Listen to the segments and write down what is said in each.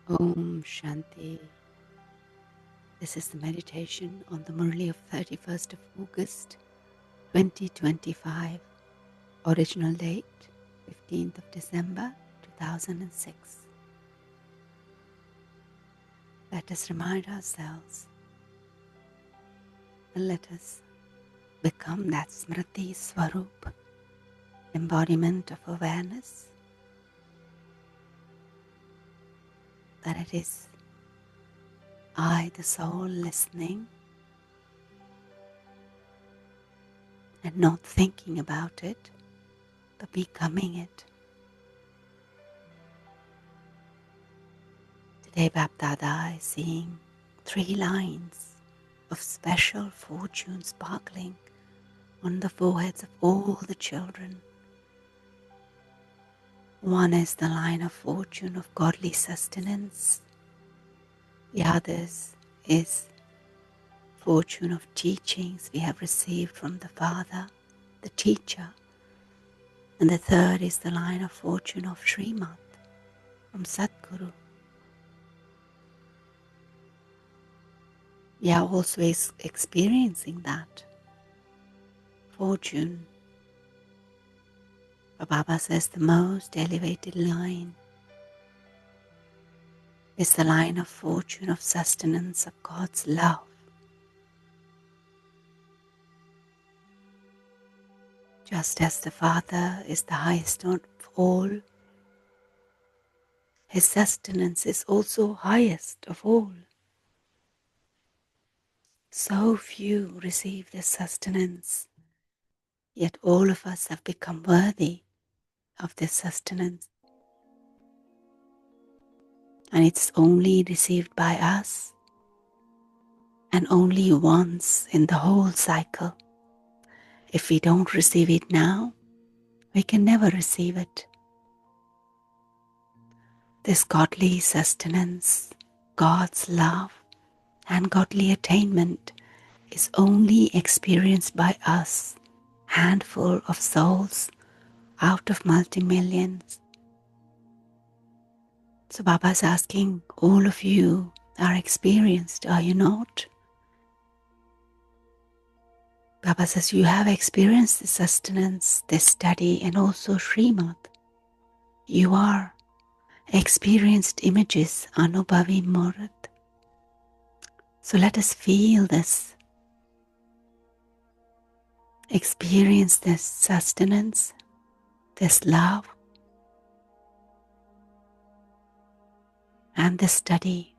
Om Shanti. This is the meditation on the Murli of 31st of August 2025. Original date 15th of December 2006. Let us remind ourselves and let us become that Smriti Swarup, embodiment of awareness, that it is I, the soul, listening and not thinking about it, but becoming it. Today Bapdada is seeing 3 lines of special fortune sparkling on the foreheads of all the children. One is the line of fortune of godly sustenance. The others is fortune of teachings we have received from the Father, the teacher. And the third is the line of fortune of Srimad, from Sadguru. We are also experiencing that fortune. But Baba says the most elevated line is the line of fortune of sustenance of God's love. Just as the Father is the highest of all, His sustenance is also highest of all. So few receive this sustenance, yet all of us have become worthy of this sustenance. And it's only received by us, and only once in the whole cycle. If we don't receive it now, we can never receive it. This godly sustenance, God's love, and godly attainment is only experienced by us, handful of souls out of multi-millions. So Baba is asking, all of you are experienced, are you not? Baba says, you have experienced the sustenance, this study, and also Srimad. You are experienced images, Anubhavi Murat. So let us feel this, experience this sustenance, this love, and this study,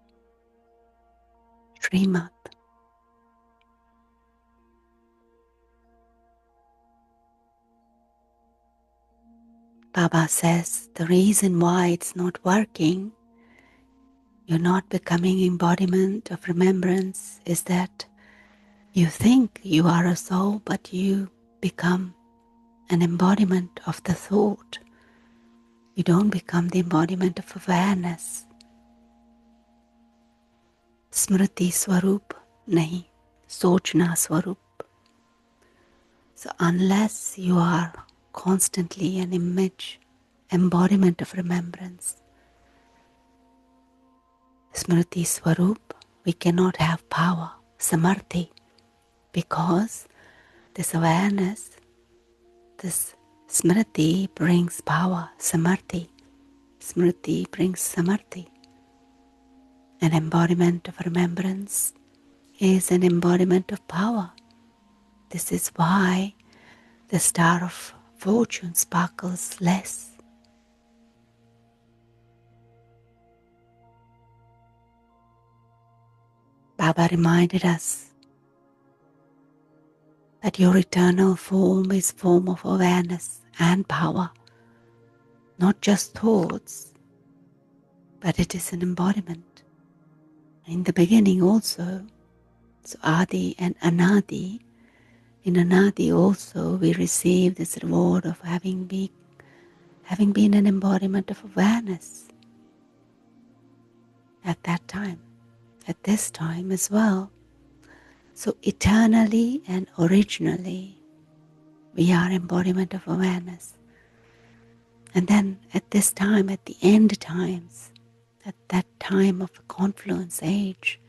Srimad. Baba says the reason why it's not working, you're not becoming embodiment of remembrance, is that you think you are a soul, but you become an embodiment of the thought. You don't become the embodiment of awareness. Smriti Swarup nahi, Sochna Swarup. So unless you are constantly an image, embodiment of remembrance, Smriti Swarup, we cannot have power, samarthi, because this awareness, this smriti brings power, samarthi. Smriti brings samarthi. An embodiment of remembrance is an embodiment of power. This is why the star of fortune sparkles less. Baba reminded us that your eternal form is form of awareness and power, not just thoughts, but it is an embodiment. In the beginning also, so Adi and Anadi, in Anadi also we receive this reward of having been an embodiment of awareness at that time, at this time as well. So eternally and originally, we are embodiment of awareness. And then at this time, at the end times, at that time of the confluence age,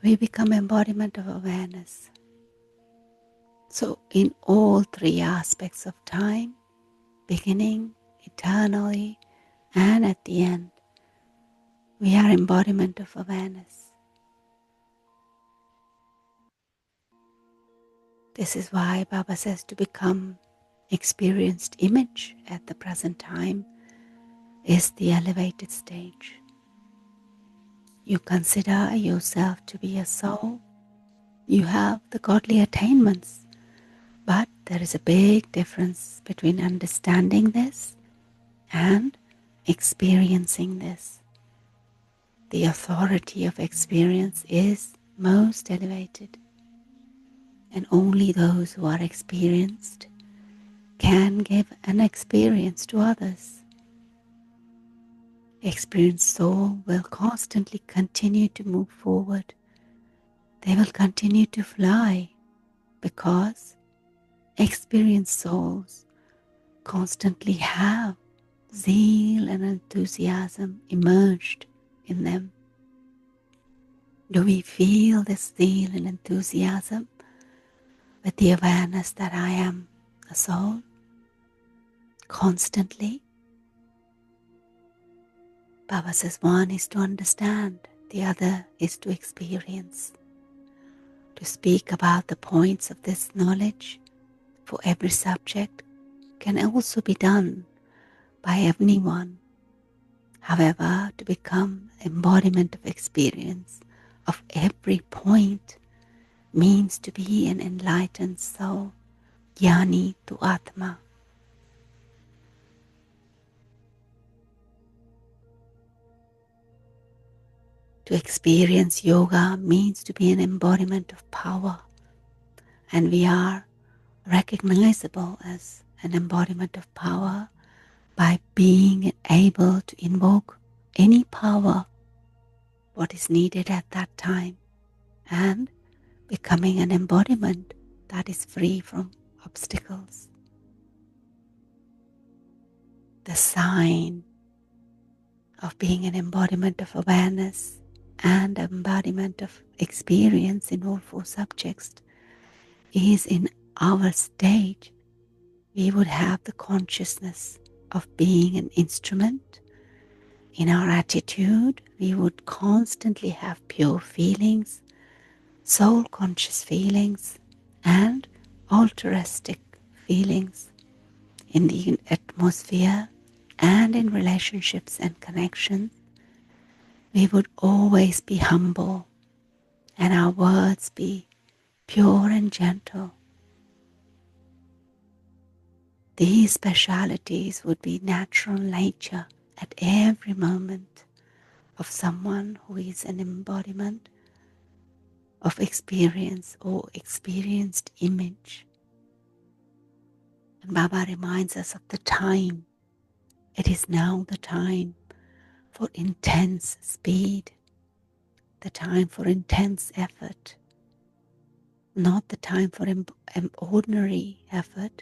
we become embodiment of awareness. So in all three aspects of time, beginning, eternally, and at the end, we are embodiment of awareness. This is why Baba says to become experienced image at the present time is the elevated stage. You consider yourself to be a soul. You have the godly attainments, but there is a big difference between understanding this and experiencing this. The authority of experience is most elevated, and only those who are experienced can give an experience to others. Experienced soul will constantly continue to move forward. They will continue to fly because experienced souls constantly have zeal and enthusiasm emerged in them. Do we feel this zeal and enthusiasm with the awareness that I am a soul constantly? Baba says one is to understand, the other is to experience. To speak about the points of this knowledge for every subject can also be done by anyone. However, to become embodiment of experience of every point means to be an enlightened soul, Jnani tu Atma. To experience yoga means to be an embodiment of power, and we are recognizable as an embodiment of power by being able to invoke any power what is needed at that time and becoming an embodiment that is free from obstacles. The sign of being an embodiment of awareness and embodiment of experience in all four subjects is in our stage we would have the consciousness of being an instrument. In our attitude, we would constantly have pure feelings, soul conscious feelings, and altruistic feelings. In the atmosphere and in relationships and connections, we would always be humble and our words be pure and gentle. These specialities would be natural nature at every moment of someone who is an embodiment of experience or experienced image. And Baba reminds us of the time. It is now the time for intense speed, the time for intense effort, not the time for ordinary effort.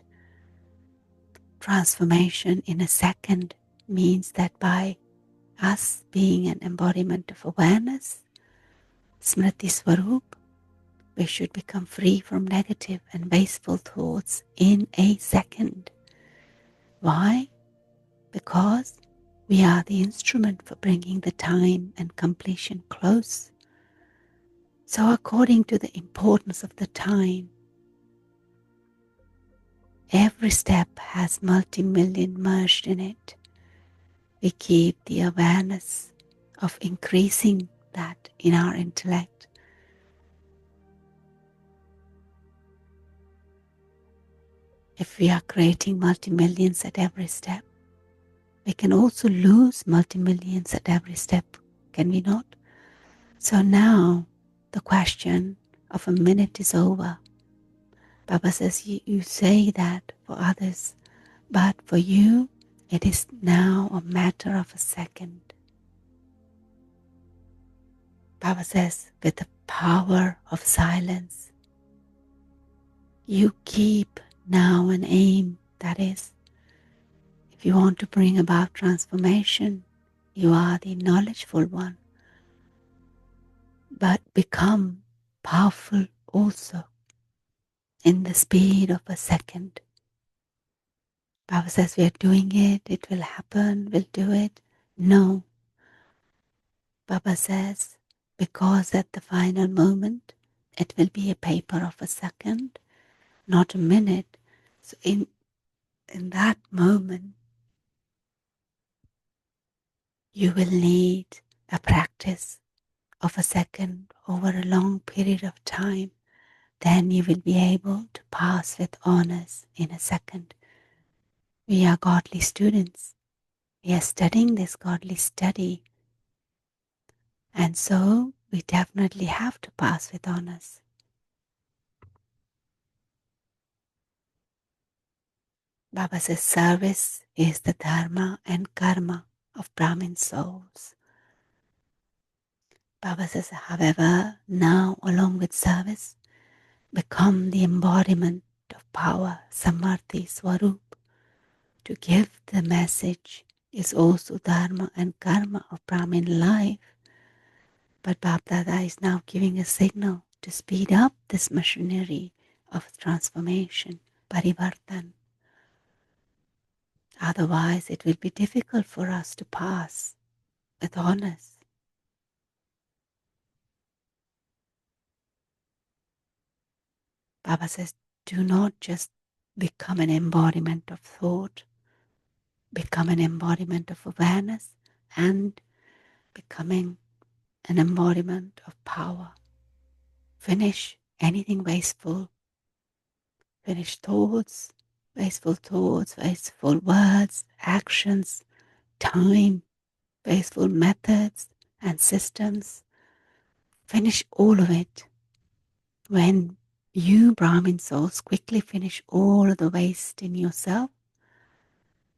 Transformation in a second means that by us being an embodiment of awareness, Smriti Swarup, we should become free from negative and wasteful thoughts in a second. Why? Because we are the instrument for bringing the time and completion close. So according to the importance of the time, every step has multi-million merged in it. We keep the awareness of increasing that in our intellect. If we are creating multi-millions at every step, we can also lose multi-millions at every step, can we not? So now the question of a minute is over. Baba says you say that for others, but for you it is now a matter of a second. Baba says with the power of silence, you keep now an aim, that is, if you want to bring about transformation, You are the knowledgeful one, but become powerful also in the speed of a second. Baba says we are doing it, it will happen, we'll do it. No, Baba says, because at the final moment it will be a paper of a second, not a minute. So in that moment you will need a practice of a second over a long period of time. Then you will be able to pass with honors in a second. We are godly students. We are studying this godly study. And so we definitely have to pass with honors. Baba says service is the dharma and karma of Brahmin souls. Baba says, however, now along with service, become the embodiment of power, samadhi, swarup. To give the message is also dharma and karma of Brahmin life. But Bab Dada is now giving a signal to speed up this machinery of transformation, parivartan. Otherwise, it will be difficult for us to pass with honors. Baba says, do not just become an embodiment of thought, become an embodiment of awareness and becoming an embodiment of power. Finish anything wasteful, finish thoughts, wasteful words, actions, time, wasteful methods and systems. Finish all of it. When you Brahmin souls quickly finish all of the waste in yourself,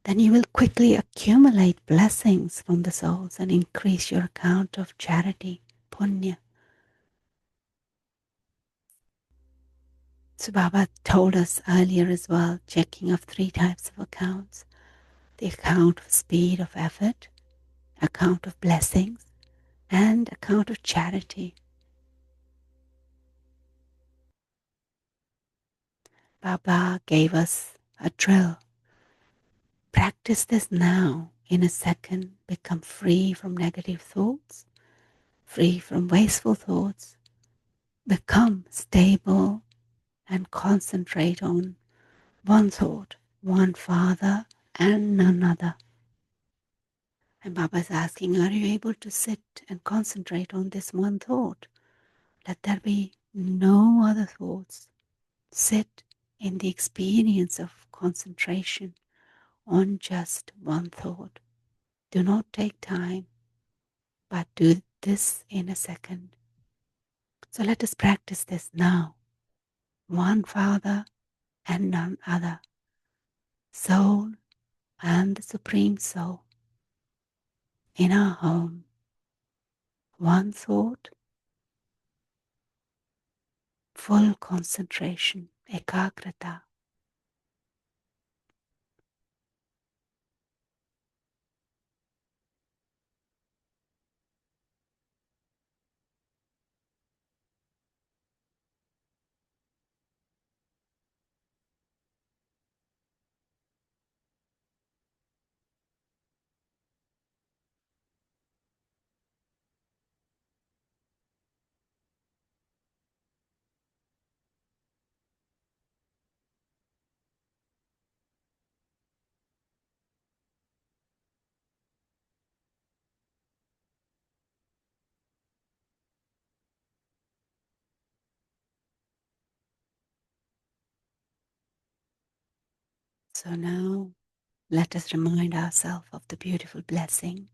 then you will quickly accumulate blessings from the souls and increase your account of charity, punya. So Baba told us earlier as well, checking of 3 types of accounts. The account of speed of effort, account of blessings, and account of charity. Baba gave us a drill. Practice this now. In a second, become free from negative thoughts, free from wasteful thoughts. Become stable and concentrate on one thought, one Father and none other. And Baba is asking, are you able to sit and concentrate on this one thought? Let there be no other thoughts. Sit in the experience of concentration on just one thought. Do not take time, but do this in a second. So let us practice this now. One Father and none other. Soul and the Supreme Soul. In our home, one thought, full concentration, ekagrata. So now let us remind ourselves of the beautiful blessing.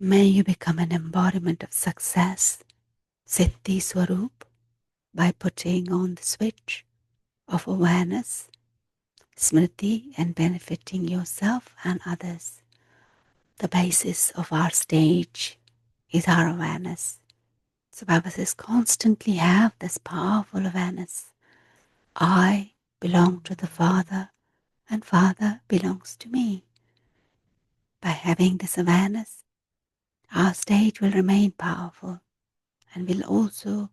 May you become an embodiment of success, Siddhi Swarup, by putting on the switch of awareness, smriti, and benefiting yourself and others. The basis of our stage is our awareness. So Baba says, constantly have this powerful awareness. I belong to the Father, and Father belongs to me. By having this awareness, our state will remain powerful and will also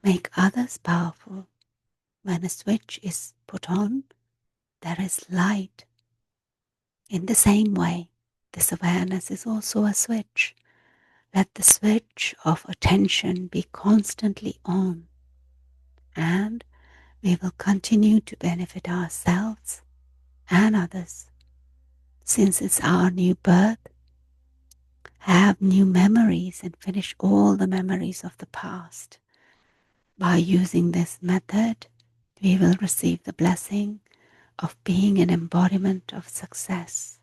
make others powerful. When a switch is put on, there is light. In the same way, this awareness is also a switch. Let the switch of attention be constantly on, and we will continue to benefit ourselves and others. Since it's our new birth, have new memories and finish all the memories of the past. By using this method, we will receive the blessing of being an embodiment of success.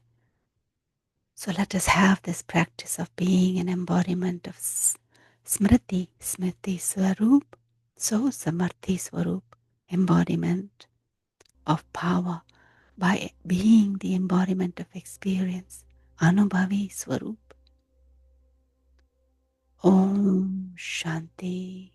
So let us have this practice of being an embodiment of Smriti, Smriti Swarup, so Samarthi Swarup, embodiment of power, by being the embodiment of experience, Anubhavi Swarup. Om Shanti.